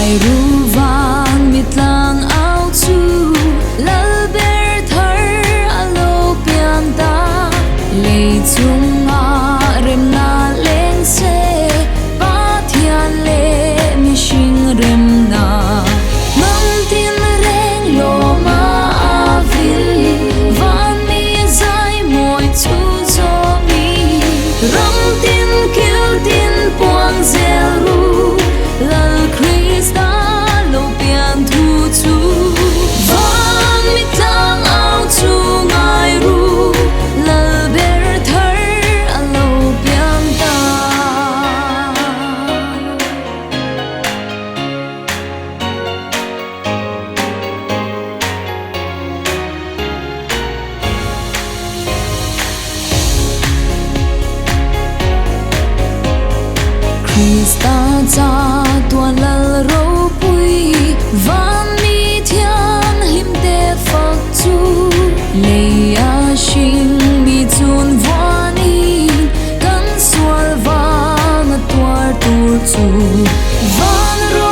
ngai ru vang mi tlangau chu lal ber thar alo piang ta lei chung a rem na leng se pa thian le mi shing rem na mang tin reng lo ma avil van mi zai moi chu zo mi ram tin kil tin puang zel ru lal krista lo pian thu chu van mi tang ao chu ngai ru lal ber thar alo pian ta Krista cha tuan lal ro pui van mi thian hlim te phak chu leia shing mi chun vani kan sual wang tuar tur chu van ro